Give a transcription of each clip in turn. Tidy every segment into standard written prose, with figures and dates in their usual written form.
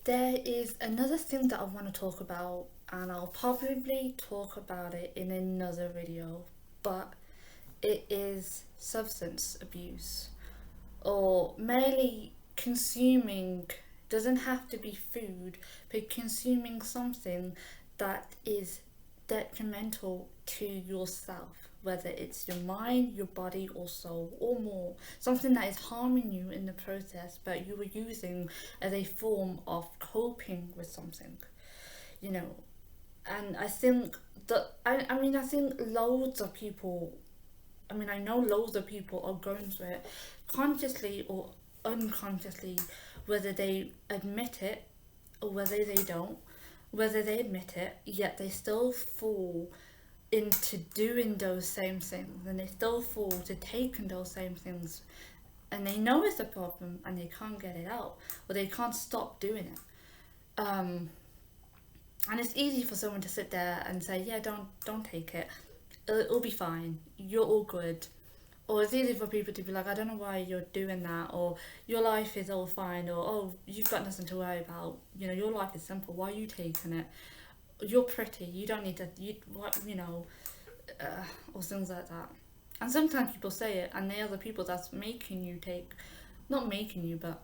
There is another thing that I want to talk about, and I'll probably talk about it in another video, but it is substance abuse, or merely consuming, doesn't have to be food, but consuming something that is detrimental to yourself, whether it's your mind, your body, or soul, or more. Something that is harming you in the process, but you were using as a form of coping with something, you know. And I think I think loads of people, I know loads of people are going through it consciously or unconsciously, whether they admit it or whether they don't, whether they admit it, yet they still fall into doing those same things and they still fall to taking those same things, and they know it's a problem and they can't get it out or they can't stop doing it. And it's easy for someone to sit there and say, yeah, don't take it, it'll be fine, you're all good. Or it's easy for people to be like, I don't know why you're doing that, or your life is all fine, or oh, you've got nothing to worry about. You know, your life is simple. Why are you taking it? You're pretty. You don't need to. Or things like that. And sometimes people say it, and they are the people that's making you take, not making you, but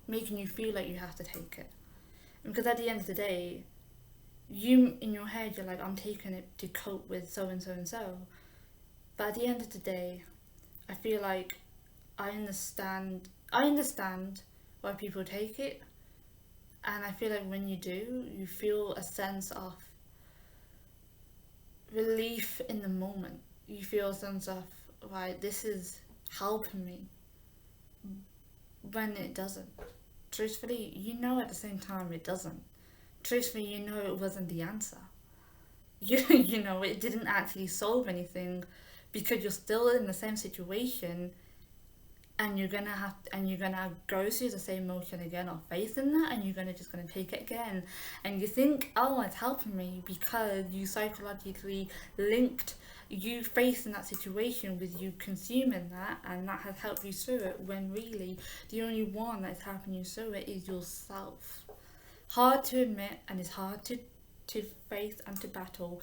making you feel like you have to take it. Because at the end of the day, you in your head, you're like, I'm taking it to cope with so and so and so. But at the end of the day, I feel like I understand why people take it, and I feel like when you do, you feel a sense of relief in the moment. You feel a sense of, right, this is helping me, when it doesn't. Truthfully, you know at the same time it doesn't. Truthfully, you know it wasn't the answer. You know it didn't actually solve anything, because you're still in the same situation, and you're gonna go through the same motion again of facing that, and you're gonna take it again, and you think, oh, it's helping me because you psychologically linked you facing that situation with you consuming that, and that has helped you through it, when really the only one that's helping you through it is yourself. Hard to admit, and it's hard to face and to battle.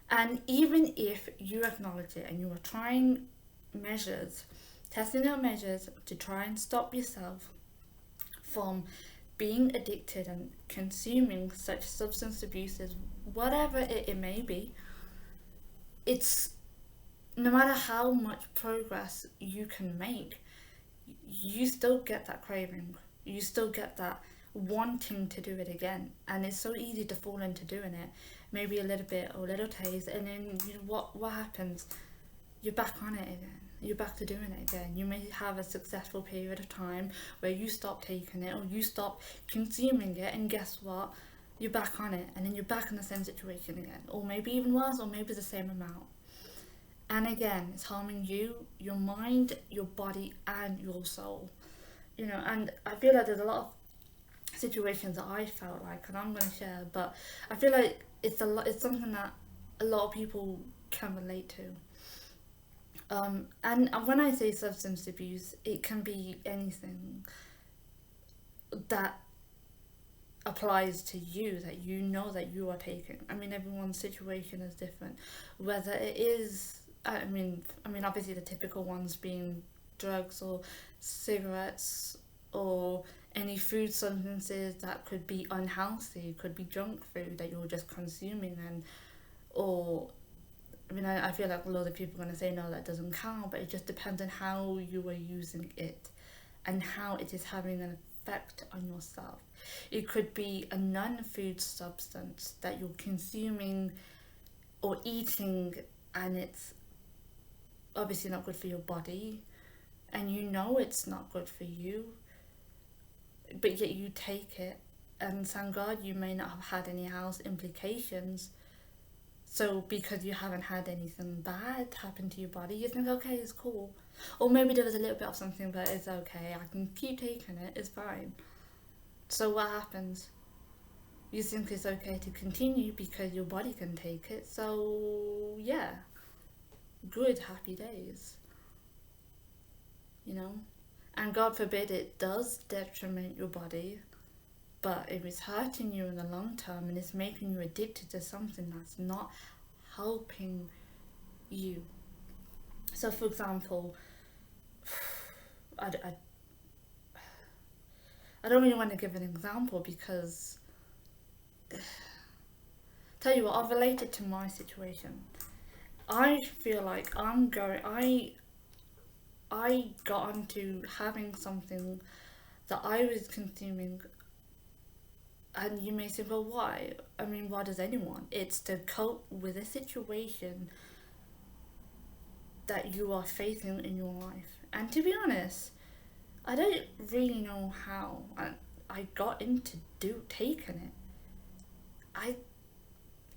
And even if you acknowledge it and you are trying measures, testing out measures to try and stop yourself from being addicted and consuming such substance abuses, whatever it may be, it's no matter how much progress you can make, you still get that craving. You still get that wanting to do it again. And it's so easy to fall into doing it. Maybe a little bit or a little taste, and then what happens? You're back on it again. You're back to doing it again. You may have a successful period of time where you stop taking it or you stop consuming it, and guess what? You're back on it, and then you're back in the same situation again, or maybe even worse, or maybe the same amount. And again, it's harming you, your mind, your body, and your soul. You know, and I feel like there's a lot of situations that I felt like, and I'm going to share, but I feel like it's something that a lot of people can relate to. And when I say substance abuse, it can be anything that applies to you, that you know that you are taking. I mean, everyone's situation is different. Whether it is, obviously the typical ones being drugs or cigarettes or any food substances that could be unhealthy, could be junk food that you're just consuming, and or I feel like a lot of people are going to say no, that doesn't count, but it just depends on how you are using it and how it is having an effect on yourself. It could be a non food substance that you're consuming or eating, and it's obviously not good for your body, and you know it's not good for you, but yet you take it, and thank God you may not have had any health implications. So because you haven't had anything bad happen to your body, you think, okay, it's cool. Or maybe there was a little bit of something, but it's okay. I can keep taking it. It's fine. So what happens? You think it's okay to continue because your body can take it. So yeah, good, happy days. You know. And God forbid it does detriment your body. but if it's hurting you in the long term and it's making you addicted to something that's not helping you. So, for example, I, I, I don't really want to give an example because, tell you what, I'll relate it to my situation. I feel like I got onto having something that I was consuming, and you may say, well, why? I mean, why does anyone? It's to cope with a situation that you are facing in your life. And to be honest, I don't really know how I got into taking it. I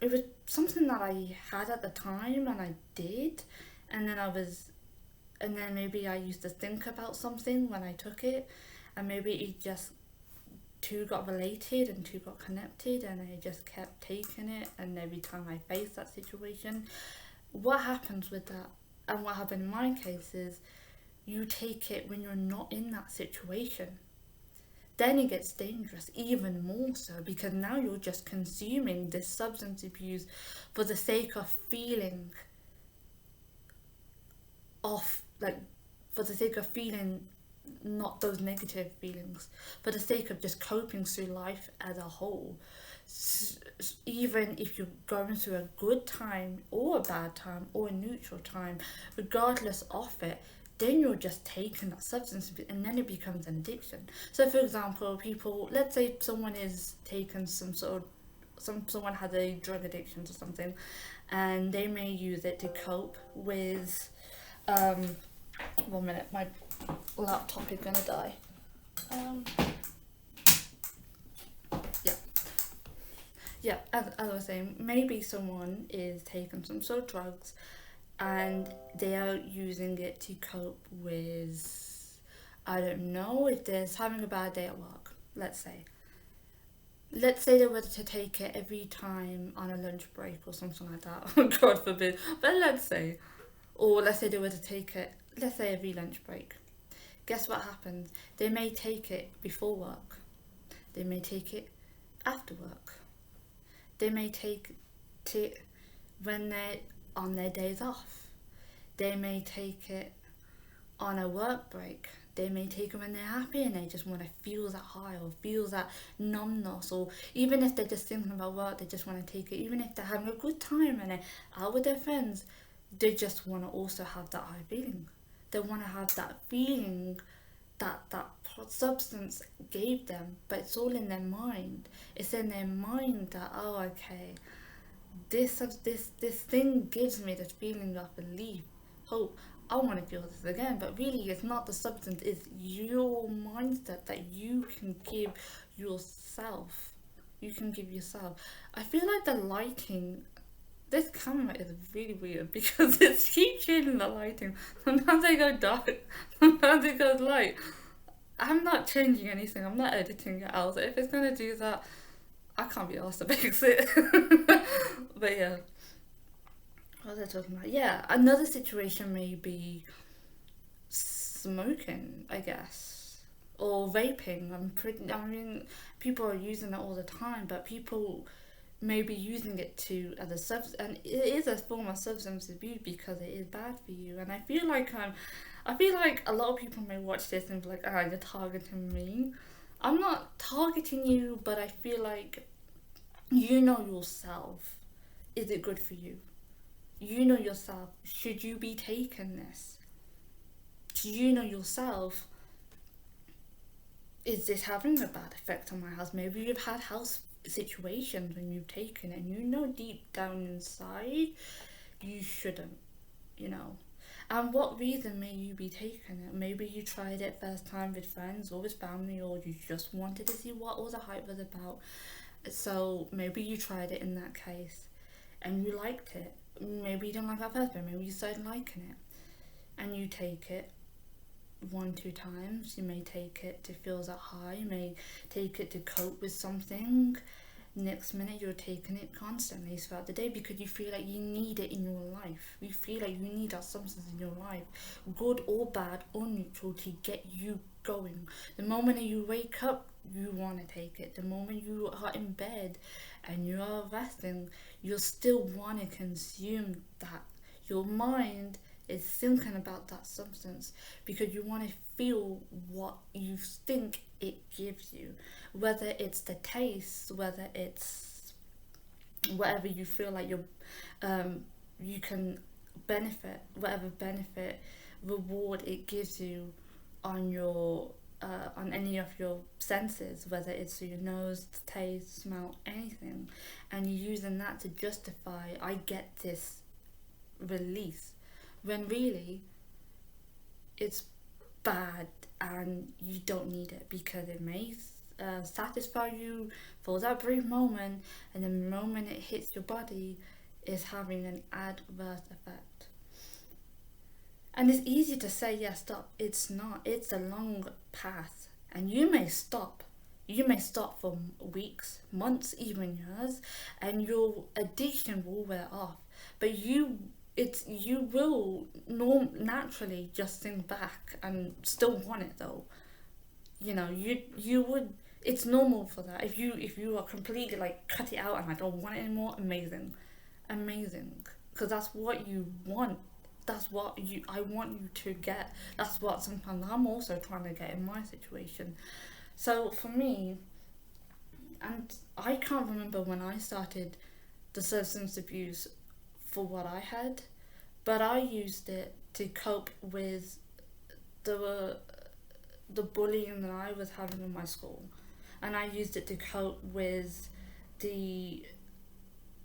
It was something that I had at the time and I did, and then and then maybe I used to think about something when I took it, and maybe it just two got related and two got connected, and I just kept taking it. And every time I face that situation, what happens with that, and what happened in my case is, you take it when you're not in that situation. Then it gets dangerous even more so, because now you're just consuming this substance abuse for the sake of feeling off, like for the sake of feeling not those negative feelings, for the sake of just coping through life as a whole. Even if you're going through a good time or a bad time or a neutral time, regardless of it, then you're just taking that substance and then it becomes an addiction. So, for example, people, let's say someone is taking some sort of, someone has a drug addiction to something, and they may use it to cope with, 1 minute, my laptop is gonna die. Yeah. Yeah, as I was saying, maybe someone is taking some sort of drugs and they are using it to cope with, I don't know, if they're having a bad day at work, let's say. Let's say they were to take it every time on a lunch break or something like that. God forbid. But let's say. Or let's say they were to take it, let's say every lunch break. Guess what happens? They may take it before work. They may take it after work. They may take it when they're on their days off. They may take it on a work break. They may take it when they're happy and they just want to feel that high or feel that numbness, or even if they're just thinking about work, they just want to take it. Even if they're having a good time and they're out with their friends, they just want to also have that high feeling. They want to have that feeling that substance gave them, but it's all in their mind. It's in their mind that, oh, okay, this thing gives me this feeling of belief, hope. I want to feel this again, but really, it's not the substance. It's your mindset that you can give yourself. You can give yourself. I feel like the lighting. This camera is really weird because it keeps changing the lighting. Sometimes I go dark, sometimes it goes light. I'm not changing anything. I'm not editing it out. So if it's gonna do that, I can't be asked to fix it. But yeah, what was I talking about? Yeah, another situation may be smoking, I guess, or vaping. I mean, people are using it all the time, but people may be using it to as a substance, and it is a form of substance abuse because it is bad for you. And I feel like a lot of people may watch this and be like, "Ah, you're targeting me." I'm not targeting you, but I feel like you know yourself. Is it good for you? You know yourself. Should you be taking this? Do you know yourself? Is this having a bad effect on my health? Maybe you've had health situations when you've taken it and you know deep down inside you shouldn't, you know. And what reason may you be taking it? Maybe you tried it first time with friends or with family, or you just wanted to see what all the hype was about. So maybe you tried it in that case and you liked it. Maybe you didn't like that first, but maybe you started liking it. And you take it 1, 2 times. You may take it to feel that high. You may take it to cope with something. Next minute you're taking it constantly throughout the day because you feel like you need it in your life. You feel like you need that substance in your life, good or bad or neutral, to get you going. The moment that you wake up, you want to take it. The moment you are in bed and you are resting, you still want to consume that. Your mind is thinking about that substance because you want to feel what you think it gives you, whether it's the taste, whether it's whatever you feel like you can benefit, whatever benefit reward it gives you on your on any of your senses, whether it's your nose, taste, smell, anything, and you're using that to justify I get this release, when really it's bad and you don't need it because it may satisfy you for that brief moment, and the moment it hits your body is having an adverse effect. And it's easy to say, yeah, stop. It's not. It's a long path. And you may stop. You may stop for weeks, months, even years, and your addiction will wear off. But you will naturally just think back and still want it though. You would. It's normal for that. If you are completely like cut it out and I don't want it anymore, amazing, amazing, because that's what you want. That's what I want you to get. That's what sometimes I'm also trying to get in my situation. So for me, and I can't remember when I started the substance abuse for what I had, but I used it to cope with the the bullying that I was having in my school, and I used it to cope with the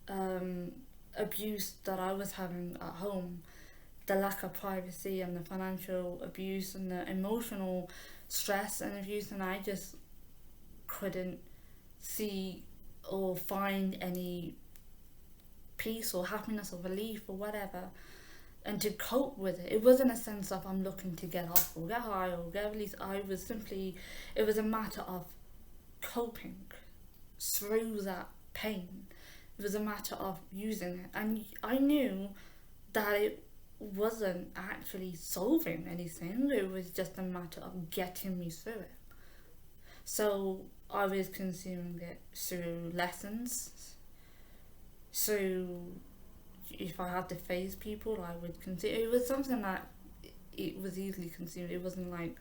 um, abuse that I was having at home, the lack of privacy and the financial abuse and the emotional stress and abuse, and I just couldn't see or find any peace or happiness or relief or whatever. And to cope with it, it wasn't a sense of I'm looking to get off or get high or get released. It was a matter of coping through that pain. It was a matter of using it, and I knew that it wasn't actually solving anything. It was just a matter of getting me through it. So I was consuming it through lessons. So if I had to face people, I would consume. It was something that it was easily consumed. It wasn't like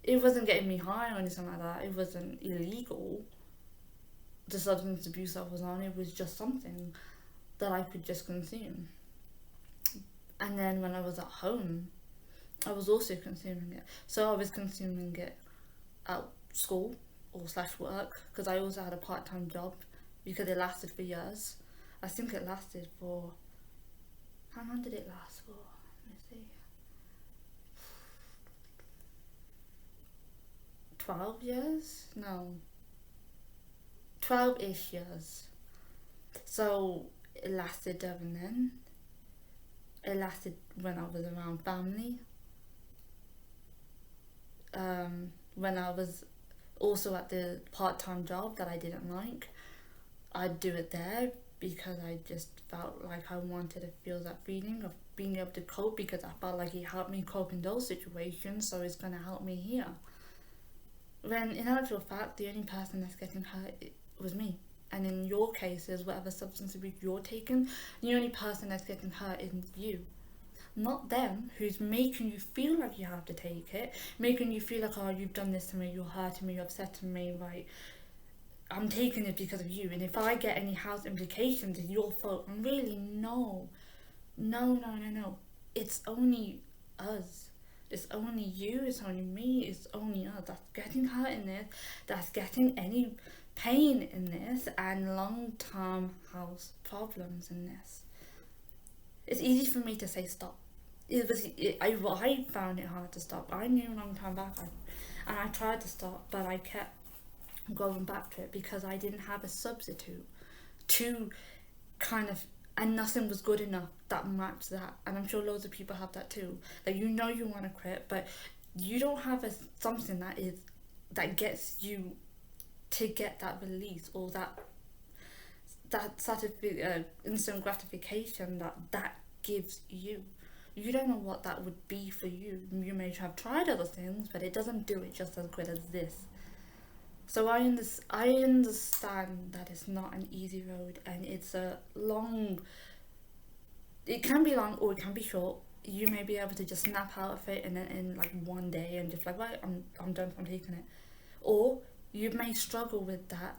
it wasn't getting me high or anything like that. It wasn't illegal. The substance abuse I was on, it was just something that I could just consume. And then when I was at home, I was also consuming it. So I was consuming it at school or slash work, because I also had a part-time job because it lasted for years. I think it lasted for, how long did it last for? Let me see. 12 years? No. 12-ish years. So it lasted and then. It lasted when I was around family. When I was also at the part-time job that I didn't like, I'd do it there because I just felt like I wanted to feel that feeling of being able to cope, because I felt like it helped me cope in those situations, so it's going to help me here. When in actual fact, the only person that's getting hurt was me. And in your cases, whatever substance abuse you're taking, the only person that's getting hurt is you. Not them, who's making you feel like you have to take it, making you feel like, oh, you've done this to me, you're hurting me, you're upsetting me, right? I'm taking it because of you, and if I get any health implications, it's your fault. And really, no. No, no, no, no. It's only us. It's only you, it's only me, it's only us that's getting hurt in this, that's getting any pain in this, and long-term health problems in this. It's easy for me to say stop. I found it hard to stop. I knew a long time back, and I tried to stop, but I kept going back to it because I didn't have a substitute to kind of, and nothing was good enough that matched that. And I'm sure loads of people have that too. Like, you know you want to quit, but you don't have something that gets you to get that release, or that instant gratification that gives you. you don't know what that would be for you. You may have tried other things, but it doesn't do it just as good as this. So I understand that it's not an easy road, and it's a long. It can be long or it can be short. You may be able to just snap out of it and then in like one day and just like, right, I'm done from taking it. Or you may struggle with that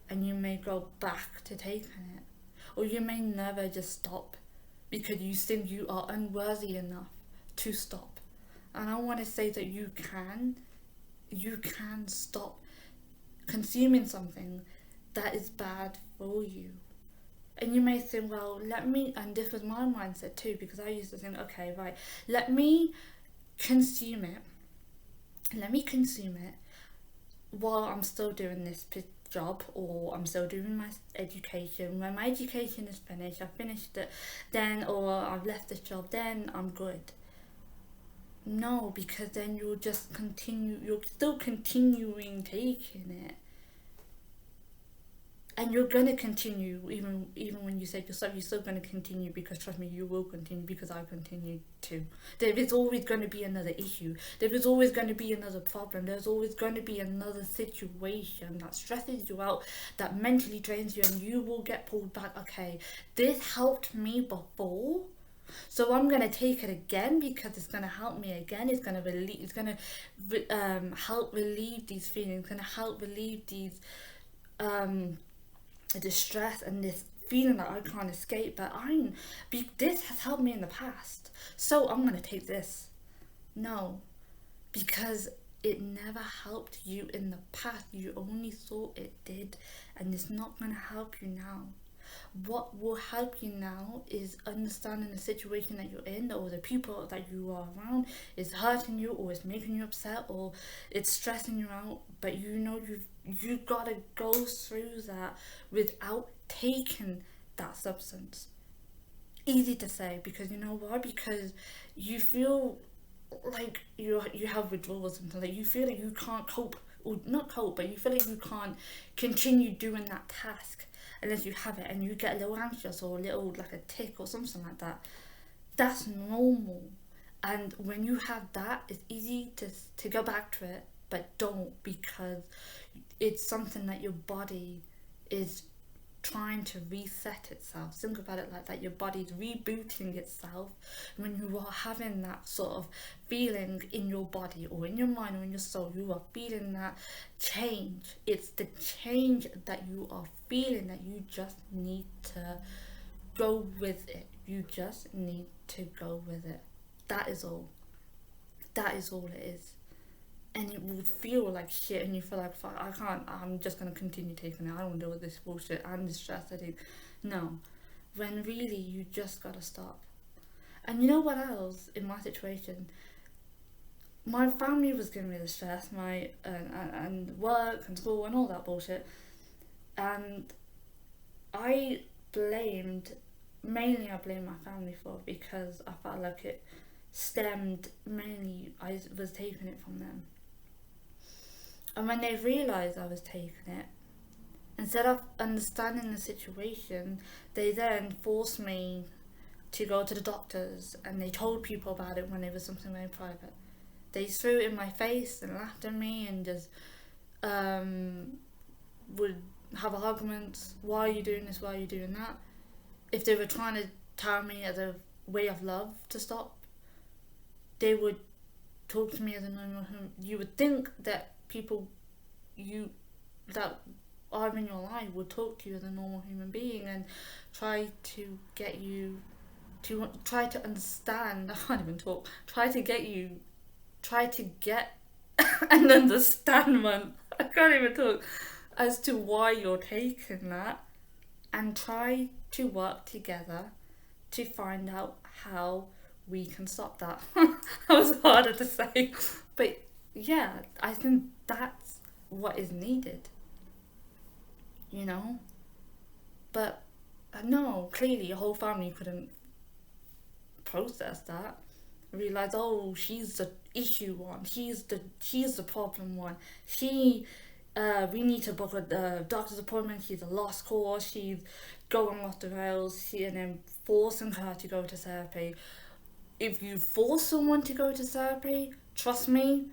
and you may go back to taking it. Or you may never just stop because you think you are unworthy enough to stop. And I want to say that you can stop consuming something that is bad for you. And you may think, well, and this was my mindset too, because I used to think, okay, right, let me consume it. Let me consume it while I'm still doing this job, or I'm still doing my education. When my education is finished, I've finished it, then, or I've left this job, then I'm good. No, because then you're still continuing taking it. And you're gonna continue even when you say yourself, you're still gonna continue, because trust me, you will continue, because I continue too. There is always gonna be another issue. There is always gonna be another problem. There's always gonna be another situation that stresses you out, that mentally drains you, and you will get pulled back. Okay, this helped me before, so I'm gonna take it again because it's gonna help me again. It's gonna relieve. It's gonna help relieve these feelings. It's gonna help relieve these distress and this feeling that I can't escape. But this has helped me in the past, so I'm gonna take this. No, because it never helped you in the past. You only thought it did, and it's not gonna help you now. What will help you now is understanding the situation that you're in, or the people that you are around is hurting you, or it's making you upset, or it's stressing you out. But you've got to go through that without taking that substance. Easy to say, because you know why? Because you feel like you have withdrawal symptoms, like you feel like you can't cope, or not cope, but you feel like you can't continue doing that task unless you have it, and you get a little anxious or a little like a tick or something like that. That's normal. And when you have that, it's easy to go back to it, but don't, because it's something that your body is trying to reset itself. Think about it like that. Your body's rebooting itself when you are having that sort of feeling in your body, or in your mind, or in your soul. You are feeling that change. It's the change that you are feeling that you just need to go with it. You just need to go with it. That is all. That is all it is. And it would feel like shit, and you feel like, fuck, I can't, I'm just gonna continue taking it. I don't want to deal with this bullshit and the stress. No. When really you just gotta stop. And you know what else? In my situation, my family was giving me the stress, and work and school and all that bullshit, and I I blamed my family for it, because I felt like it stemmed mainly, I was taking it from them. And when they realised I was taking it, instead of understanding the situation, they then forced me to go to the doctors, and they told people about it when it was something very private. They threw it in my face and laughed at me, and just would have arguments. Why are you doing this? Why are you doing that? If they were trying to tell me as a way of love to stop, they would talk to me as a normal human. You would think that people that are in your life would talk to you as a normal human being, and try to get you to try to understand. I can't even talk. Try to get and understand, man. I can't even talk, as to why you're taking that, and try to work together to find out how we can stop that. That was harder to say, but yeah, I think that's what is needed, you know. But no, clearly your whole family couldn't process that. Realize, oh, she's the issue one. She's the problem one. We need to book a doctor's appointment. She's a lost cause. She's going off the rails. And then forcing her to go to therapy. If you force someone to go to therapy, trust me,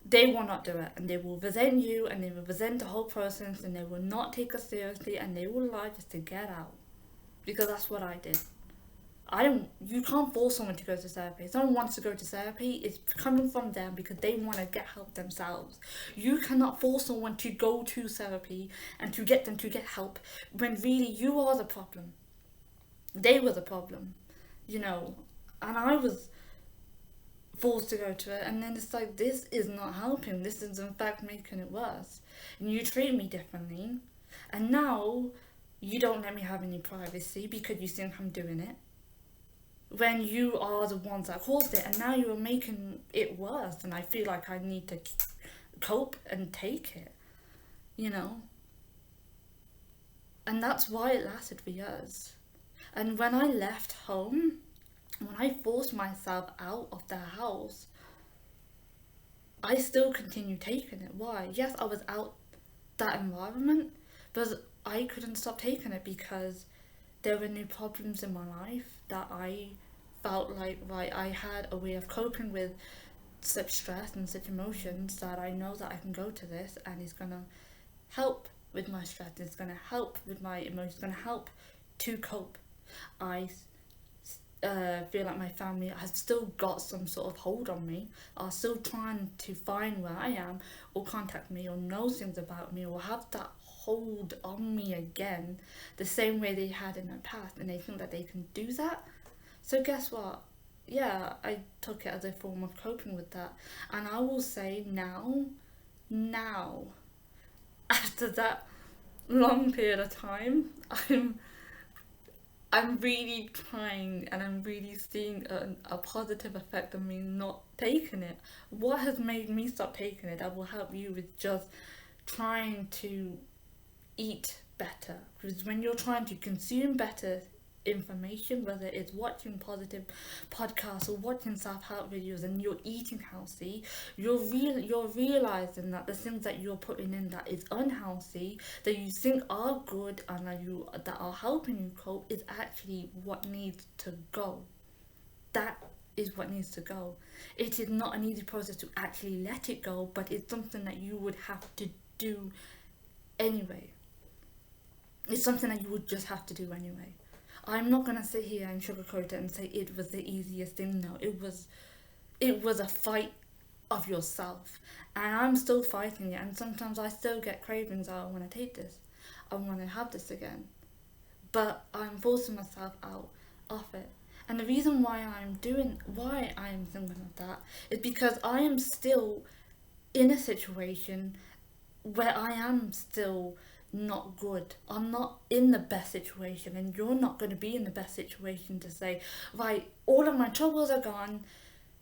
they will not do it, and they will resent you, and they will resent the whole process, and they will not take us seriously, and they will lie just to get out. Because that's what I did. I don't. You can't force someone to go to therapy. If someone wants to go to therapy, it's coming from them because they want to get help themselves. You cannot force someone to go to therapy and to get them to get help when really you are the problem. They were the problem, you know. And I was forced to go to it, and then it's like, this is not helping. This is in fact making it worse. And you treat me differently, and now you don't let me have any privacy because you think I'm doing it when you are the ones that caused it, and now you're making it worse, and I feel like I need to cope and take it, you know. And that's why it lasted for years. And when I left home, when I forced myself out of the house, I still continued taking it. Why? Yes, I was out that environment, but I couldn't stop taking it because there were new problems in my life that I felt like, right, I had a way of coping with such stress and such emotions that I know that I can go to this and it's gonna help with my stress, it's gonna help with my emotions, it's gonna help to cope. I feel like my family has still got some sort of hold on me, are still trying to find where I am, or contact me, or know things about me, or have that hold on me again, the same way they had in the past, and they think that they can do that. So guess what? Yeah, I took it as a form of coping with that, and I will say now, after that long period of time, I'm really trying, and I'm really seeing a positive effect of me not taking it. What has made me stop taking it that will help you with just trying to eat better? Because when you're trying to consume better information, whether it's watching positive podcasts or watching self-help videos, and you're eating healthy, you're realizing that the things that you're putting in that is unhealthy, that you think are good and that are helping you cope, is actually what needs to go. That is what needs to go. It is not an easy process to actually let it go, but it's something that you would have to do anyway. It's something that you would just have to do anyway. I'm not gonna sit here and sugarcoat it and say it was the easiest thing. No, it was a fight of yourself, and I'm still fighting it. And sometimes I still get cravings. Oh, I want to take this. I want to have this again, but I'm forcing myself out of it. And the reason why I am thinking of that is because I am still in a situation where I am still not good. I'm not in the best situation, and you're not going to be in the best situation to say, right, all of my troubles are gone,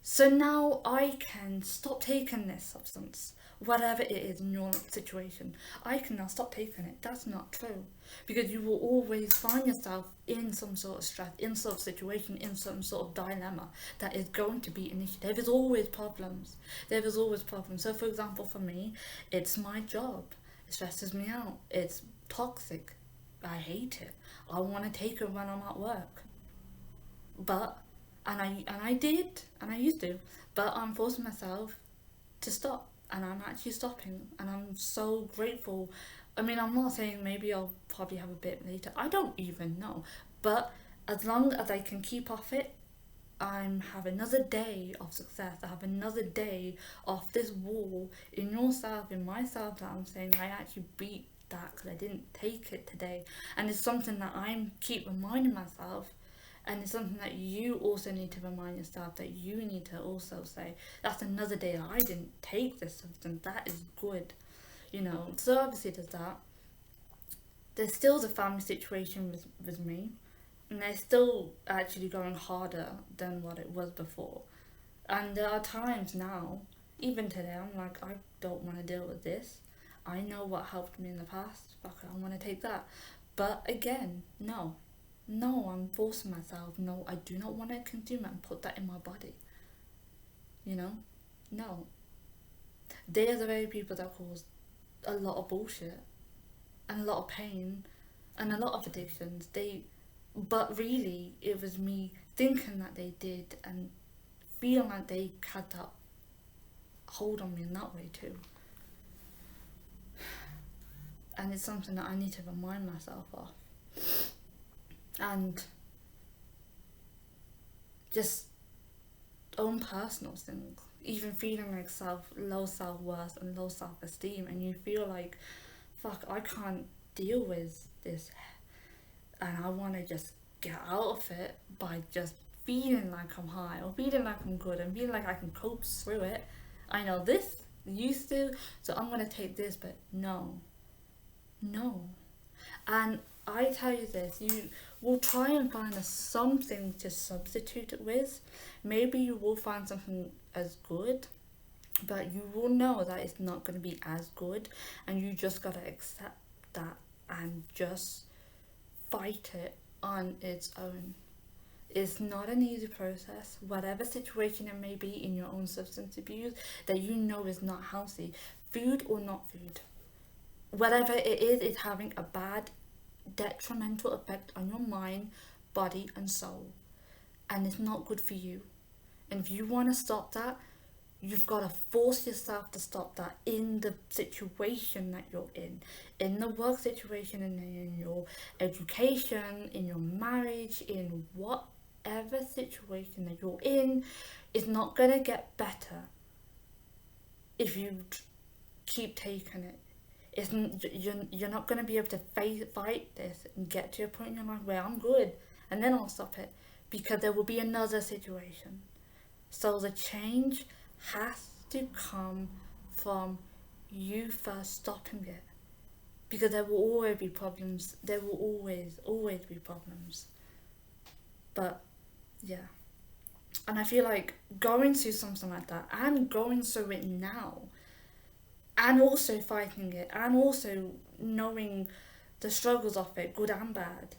so now I can stop taking this substance, whatever it is in your situation. I can now stop taking it. That's not true. Because you will always find yourself in some sort of stress, in some situation, in some sort of dilemma that is going to be an issue. There is always problems. There is always problems. So, for example, for me, it's my job. It stresses me out. It's toxic. I hate it. I want to take it when I'm at work. But and I did, and I used to, but I'm forcing myself to stop, and I'm actually stopping, and I'm so grateful. I mean, I'm not saying maybe I'll probably have a bit later. I don't even know, but as long as I can keep off it, I'm have another day of success. I have another day of this wall in yourself, in myself, that I'm saying I actually beat that because I didn't take it today, and it's something that I'm keep reminding myself, and it's something that you also need to remind yourself, that you need to also say, that's another day that I didn't take this substance. That is good, you know. So obviously there's that. There's still the family situation with me, and they're still actually going harder than what it was before. And there are times now, even today, I'm like, I don't want to deal with this. I know what helped me in the past. Fuck it, I want to take that. But again, no. No, I'm forcing myself. No, I do not want to consume it and put that in my body. You know? No. They are the very people that cause a lot of bullshit and a lot of pain and a lot of addictions. But really, it was me thinking that they did and feeling like they had that hold on me in that way too. And it's something that I need to remind myself of. And just own personal things. Even feeling like low self-worth and low self-esteem, and you feel like, fuck, I can't deal with this, and I want to just get out of it by just feeling like I'm high, or feeling like I'm good, and feeling like I can cope through it. I know this used to, so I'm gonna take this, but no. And I tell you this, you will try and find something to substitute it with. Maybe you will find something as good, but you will know that it's not going to be as good, and you just got to accept that and just fight it on its own. It's not an easy process. Whatever situation it may be in your own substance abuse that you know is not healthy, food or not food, whatever it is, it's having a bad, detrimental effect on your mind, body, and soul, and it's not good for you. And if you want to stop that, you've got to force yourself to stop that in the situation that you're in the work situation, and in your education, in your marriage, in whatever situation that you're in. It's not going to get better if you keep taking it. You're not going to be able to fight this and get to a point in your life where I'm good and then I'll stop it, because there will be another situation. So the change has to come from you first stopping it, because there will always be problems. There will always be problems. But yeah, and I feel like going through something like that and going through it now, and also fighting it, and also knowing the struggles of it, good and bad,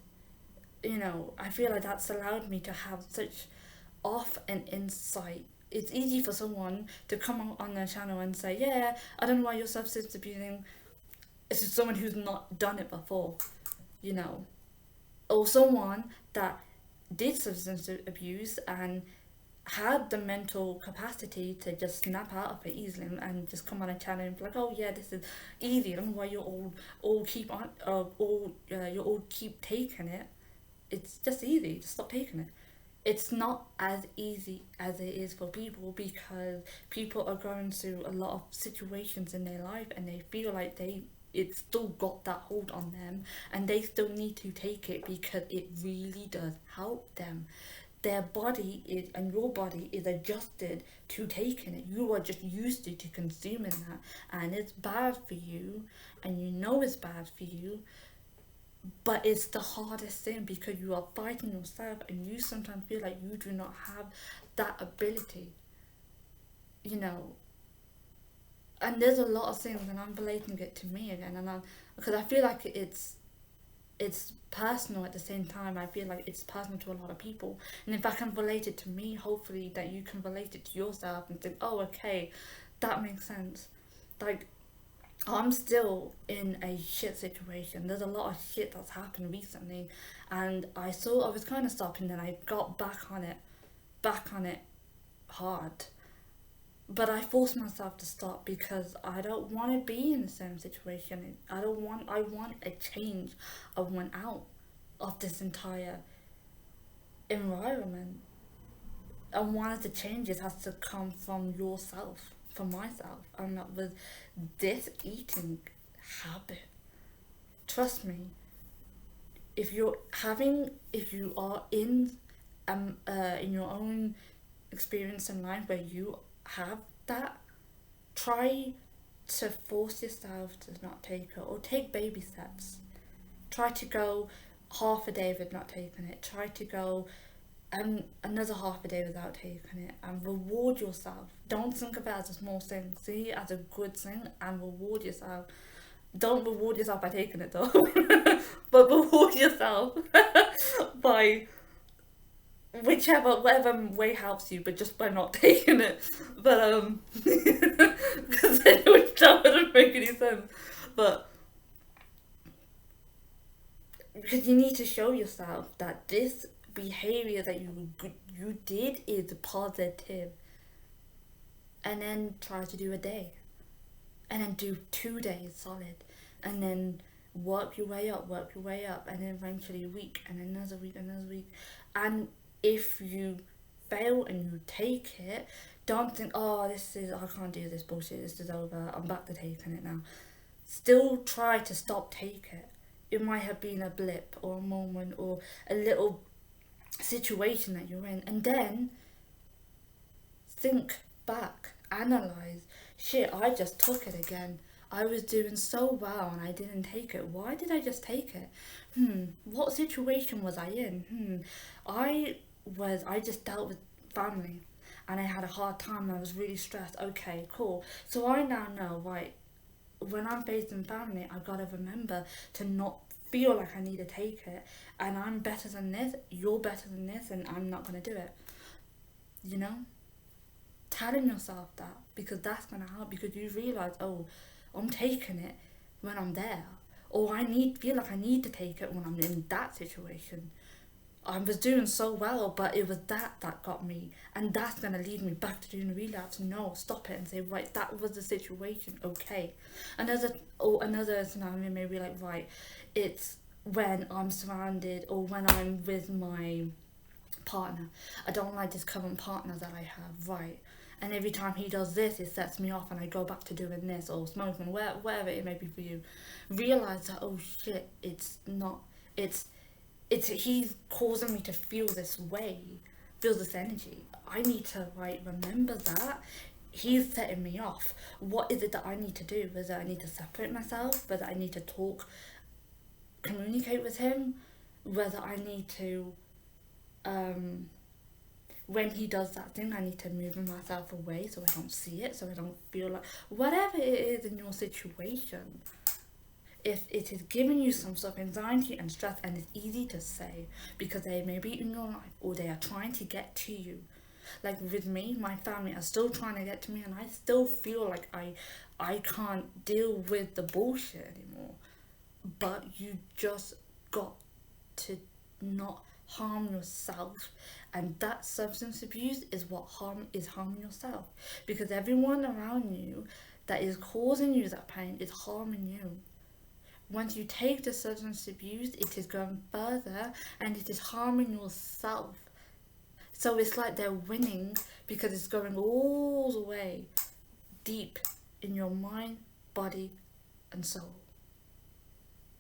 I feel like that's allowed me to have such an insight. It's easy for someone to come out on their channel and say, yeah, I don't know why you're substance abusing. It's just someone who's not done it before, or someone that did substance abuse and had the mental capacity to just snap out of it easily and just come on a channel and be like, oh yeah, this is easy. I don't know why you all keep on, you all keep taking it. It's just easy. Just stop taking it. It's not as easy as it is for people, because people are going through a lot of situations in their life and they feel like it's still got that hold on them, and they still need to take it because it really does help them. Their body is, and your body is adjusted to taking it. You are just used to consuming that, and it's bad for you, and you know it's bad for you, but it's the hardest thing because you are fighting yourself, and you sometimes feel like you do not have that ability, and there's a lot of things, and I'm relating it to me again, and because I feel like it's personal at the same time. I feel like it's personal to a lot of people, and if I can relate it to me, hopefully that you can relate it to yourself and think, oh okay, that makes sense. Like, I'm still in a shit situation. There's a lot of shit that's happened recently, and I was kind of stopping, then I got back on it hard. But I forced myself to stop because I don't want to be in the same situation. I want a change. I want out of this entire environment. And one of the changes has to come from yourself, from myself, and not with this eating habit. Trust me, if you are in your own experience in life where you have that, try to force yourself to not take it, or take baby steps. Try to go half a day with not taking it. Try to go another half a day without taking it, and reward yourself. Don't think of it as a small thing. See it as a good thing and reward yourself. Don't reward yourself by taking it though, but reward yourself by whatever way helps you, but just by not taking it. But because that wouldn't make any sense. But because you need to show yourself that this behavior that you did is positive, and then try to do a day, and then do 2 days solid, and then work your way up, and then eventually a week, and another week, another week. And if you fail and you take it, don't think, oh, I can't do this bullshit, this is over, I'm back to taking it now. Still try to stop take it. It might have been a blip or a moment or a little situation that you're in, and then think back, analyze. Shit, I just took it again. I was doing so well and I didn't take it. Why did I just take it? What situation was I in? I just dealt with family and I had a hard time and I was really stressed. Okay, cool. So I now know, right, when I'm facing family, I've got to remember to not feel like I need to take it, and I'm better than this, you're better than this, and I'm not going to do it. You know? Telling yourself that, because that's going to help, because you realize, oh, I'm taking it when I'm there, or feel like I need to take it when I'm in that situation. I was doing so well, but it was that got me, and that's gonna lead me back to doing the relapse. No, stop it and say, right, that was the situation. Okay, another scenario may be like, right, it's when I'm surrounded or when I'm with my partner. I don't like this current partner that I have, right? And every time he does this, it sets me off, and I go back to doing this or smoking, whatever it may be for you. Realize that, oh shit, it's not. It's he's causing me to feel this way, feel this energy. I need to remember that he's setting me off. What is it that I need to do? Whether I need to separate myself, whether I need to talk, communicate with him, whether I need to when he does that thing, I need to move myself away so I don't see it, so I don't feel like, whatever it is in your situation, if it is giving you some sort of anxiety and stress, and it's easy to say because they may be in your life or they are trying to get to you. Like with me, my family are still trying to get to me, and I still feel like I can't deal with the bullshit anymore. But you just got to not harm yourself, and that substance abuse is harming yourself, because everyone around you that is causing you that pain is harming you. Once you take the substance abuse, it is going further and it is harming yourself. So it's like they're winning because it's going all the way deep in your mind, body, and soul.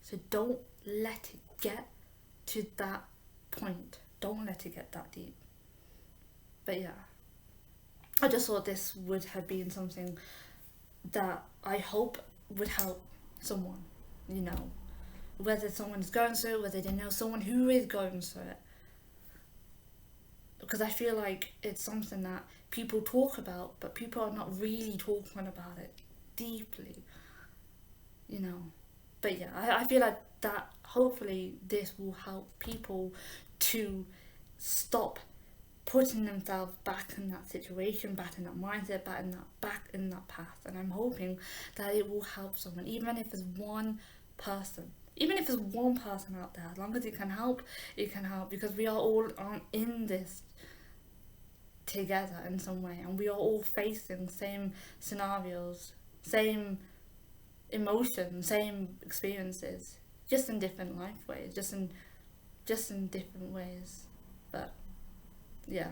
So don't let it get to that point. Don't let it get that deep. But yeah, I just thought this would have been something that I hope would help someone, you know, whether someone is going through it, whether they know someone who is going through it. Because I feel like it's something that people talk about, but people are not really talking about it deeply, you know. But yeah, I feel like that hopefully this will help people to stop putting themselves back in that situation, back in that mindset, back in that path. And I'm hoping that it will help someone, even if it's one person. Even if there's one person out there, as long as it can help, because we are all in this together in some way, and we are all facing same scenarios, same emotions, same experiences, just in different life ways, just in different ways. But yeah.